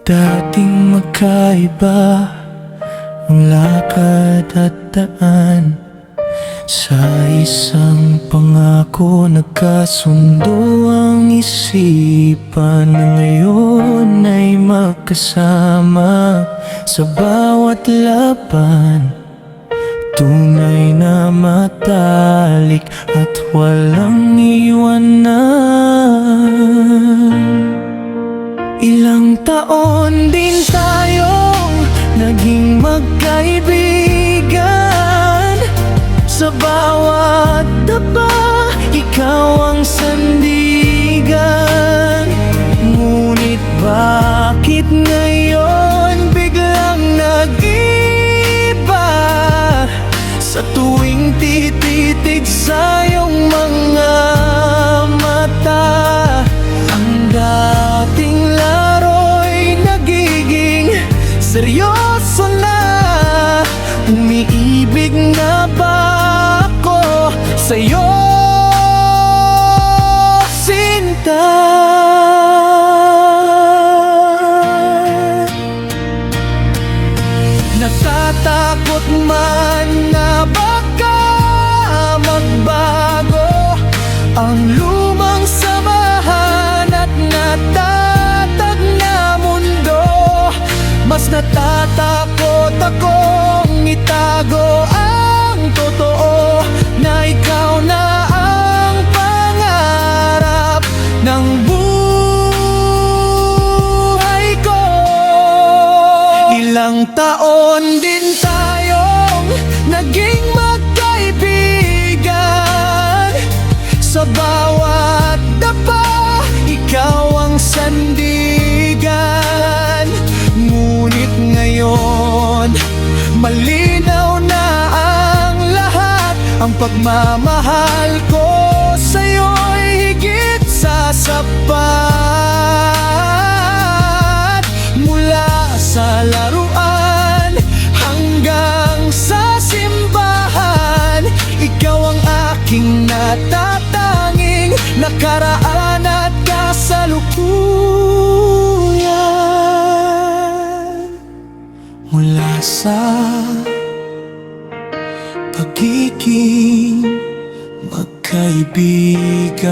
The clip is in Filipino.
Dating magkaiba ang lakad at daan, sa isang pangako nagkasundo ang isipan, na ngayon ay magkasama sa bawat laban. Tunay na matalik at walang iwanan. Ilang taon din tayong naging magkaibigan, sa bawat dapa ikaw ang sandigan. Ngunit bakit ngayon biglang nag-iba? Sa tuwing tititig sa iyong mga mata, ang dating laro'y nagiging seryoso na. Umiibig na ba ako sa'yo, sinta? Natatakot man na baka magbago ang lumang samahan at natatag na mundo. Mas natatakot akong itago ang totoo, na ikaw na ang pangarap ng buhay ko. Ilang taon din tayong naging magkaibigan, sa bawat dapa ikaw ang sandigan. Ngunit ngayon malinaw na ang lahat, ang pagmamahal ko sa'yo'y higit sa sapat. Mula sa laruan hanggang sa simbahan, ikaw ang aking natatanging nakaraan at kasalukuyan. Mula sa pagiging magkaibigan,